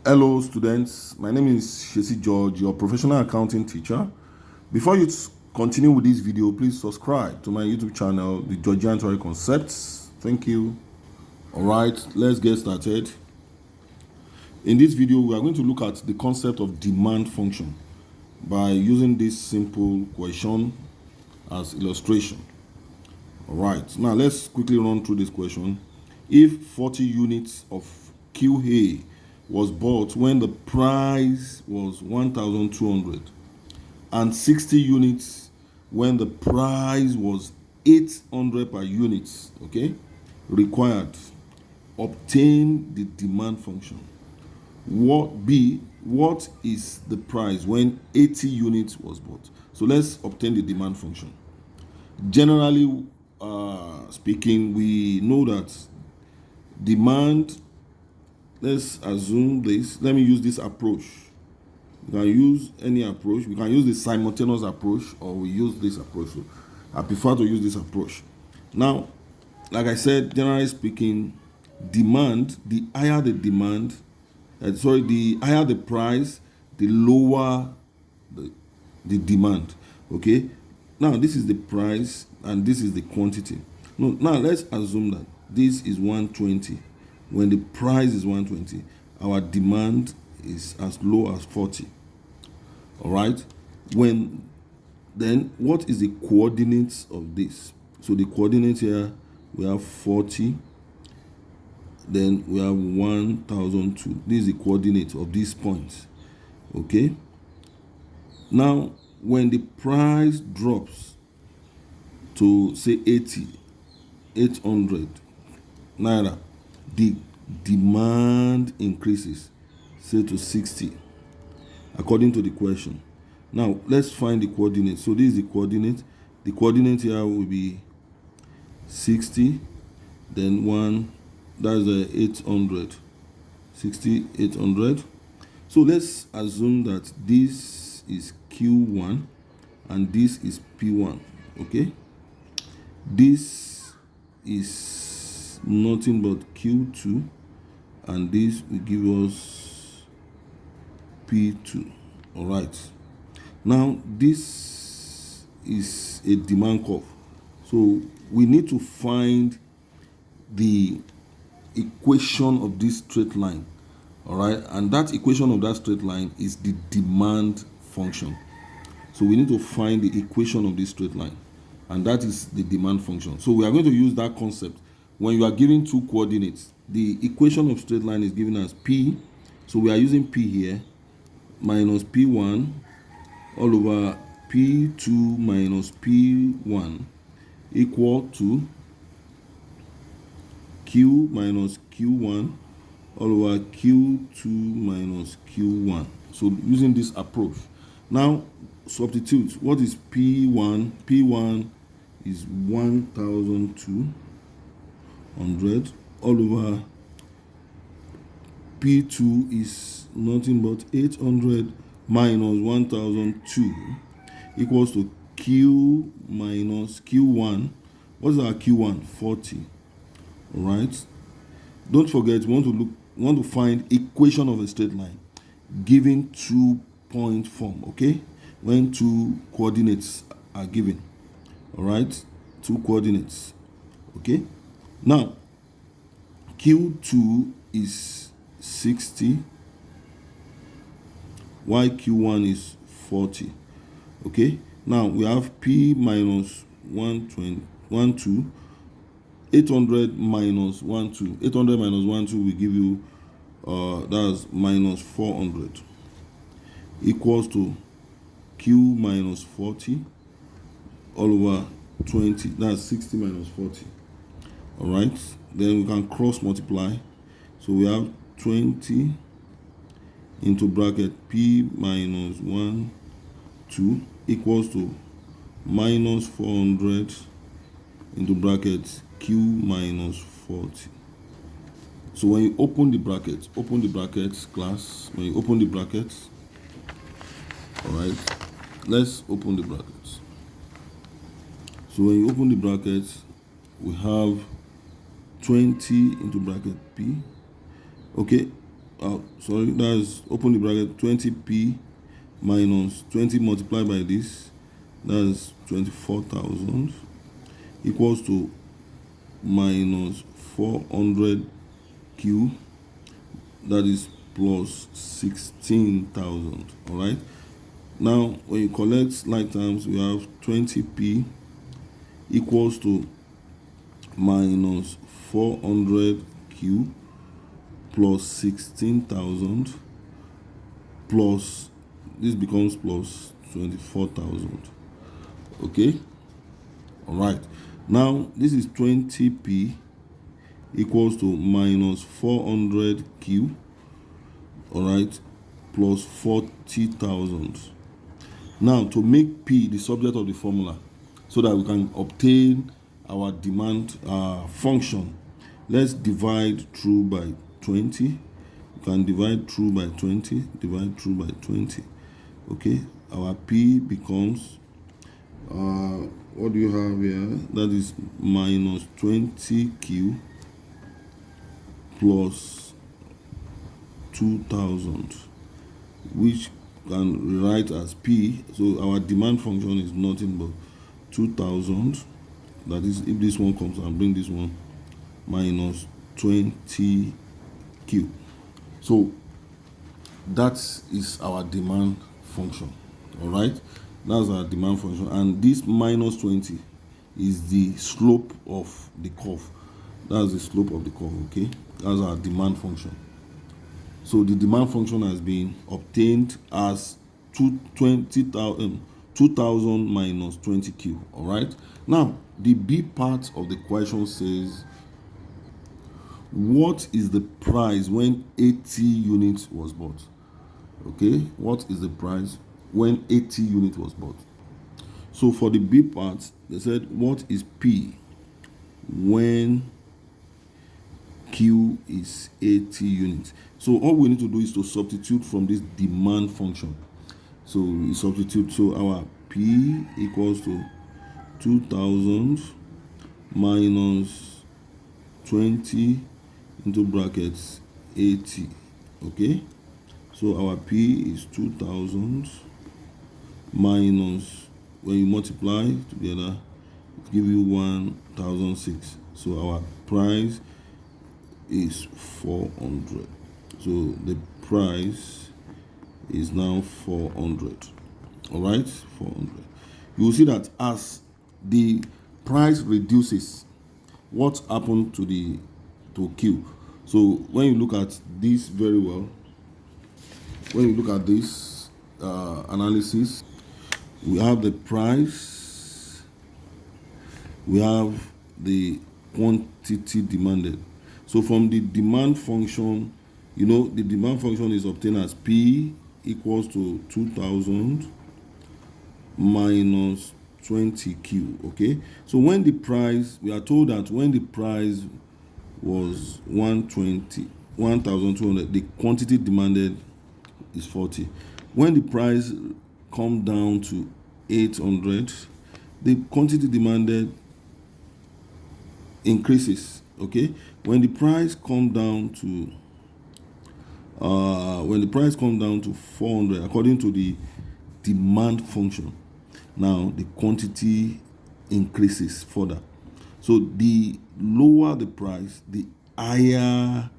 Hello, students. My name is Shesi George, your professional accounting teacher. Before you continue with this video, please subscribe to my YouTube channel, The Georgian Theory Concepts. Thank you. All right, let's get started. In this video, we are going to look at the concept of demand function by using this simple question as illustration. All right, now let's quickly run through this question. If 40 units of QA was bought when the price was 1,200 and 60 units when the price was 800 per unit, okay, required, obtain the demand function. What is the price when 80 units was bought? So let's obtain the demand function. Generally speaking, we know that demand, let's assume this, let me use this approach. You can use any approach. We can use the simultaneous approach or we use this approach. So I prefer to use this approach. Now, like I said, generally speaking, demand, the higher the demand, the higher the price, the lower the demand. Okay. Now, this is the price and this is the quantity. Now, let's assume that this is 120. When the price is 120, our demand is as low as 40. All right. Then what is the coordinates of this? So the coordinates here, we have 40. Then we have 1,002. This is the coordinate of these points. Okay. Now, when the price drops to say 800 naira, the demand increases, say to 60, according to the question. Now, let's find the coordinate. So this is the coordinate. The coordinate here will be 60, then 1, that's 800. 60, 800. So let's assume that this is Q1 and this is P1. Okay. This is nothing but Q2 and this will give us P2. All right. Now this is a demand curve. So we need to find the equation of this straight line. All right. And that equation of that straight line is the demand function. So we need to find the equation of this straight line. And that is the demand function. So we are going to use that concept. When you are given two coordinates, the equation of straight line is given as P. So we are using P here, minus P1 all over P2 minus P1 equal to Q minus Q1 all over Q2 minus Q1. So using this approach. Now substitute. What is P1? P1 is 1,200 all over P2 is nothing but 800 minus 1,002 equals to Q minus Q1. What is our Q1? 40. All right. Don't forget, we want to find equation of a straight line given 2-point form. Okay, when two coordinates are given. All right, two coordinates. Okay. Now Q2 is 60 while Q1 is 40. Okay. Now we have P minus 120, 800 minus 12. 800 minus 12 will give you that's minus 400 equals to Q minus 40 all over 20. That's 60 minus 40. All right. Then we can cross multiply. So we have 20 into bracket P minus 1, 2 equals to minus 400 into bracket Q minus 40. So when you open the brackets, class, when you open the brackets, all right, let's open the brackets. So when you open the brackets, we have 20 into bracket P. Okay, sorry, that's open the bracket, 20p minus 20 multiplied by this, that's 24,000, equals to minus 400q, that is plus 16,000. All right. Now, when you collect like terms, we have 20p equals to minus 400q plus 16,000 plus, this becomes plus 24,000. Okay. All right. Now, this is 20p equals to minus 400q, all right, plus 40,000. Now, to make p the subject of the formula so that we can obtain our demand function, let's divide through by 20. You can divide through by 20, divide through by 20. Okay, our p becomes, what do you have here? That is minus 20q plus 2,000, which can write as p. So our demand function is nothing but 2,000. That is, if this one comes and bring this one, minus 20q. So that is our demand function. All right, that's our demand function, and this minus 20 is the slope of the curve. That's the slope of the curve. Okay, that's our demand function. So the demand function has been obtained as 2,000 minus 20q. All right. Now, the B part of the question says, what is the price when 80 units was bought? Okay, what is the price when 80 units was bought? So for the B part, they said, what is P when Q is 80 units? So all we need to do is to substitute from this demand function. So we substitute. So our P equals to 2,000 minus 20 into brackets 80. Okay, so our P is 2,000 minus, when you multiply together, it gives you 1,006. So our price is 400. So the price is now 400. All right, 400. You will see that as the price reduces, what happened to Q? So when you look at this very well, when you look at this analysis, we have the price, we have the quantity demanded. So from the demand function, you know, the demand function is obtained as P equals to 2,000 minus 20q. Okay, so when the price, we are told that when the price was 1,200, the quantity demanded is 40. When the price come down to 800, the quantity demanded increases. Okay, when the price come down to 400, according to the demand function, now the quantity increases further. So the lower the price, the higher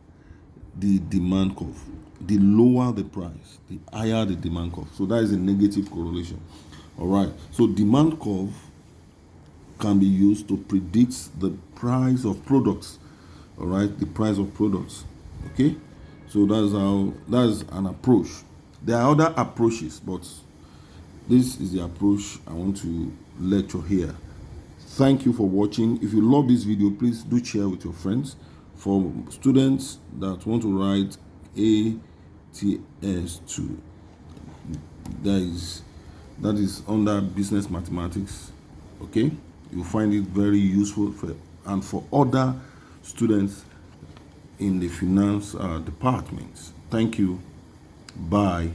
the demand curve. The lower the price, the higher the demand curve. So that is a negative correlation. All right, so demand curve can be used to predict the price of products. All right, the price of products. Okay, so that's an approach. There are other approaches, but this is the approach I want to lecture here. Thank you for watching. If you love this video, please do share with your friends. For students that want to write ATS2, that is under business mathematics. Okay, you'll find it very useful for other students in the finance departments. Thank you. Bye.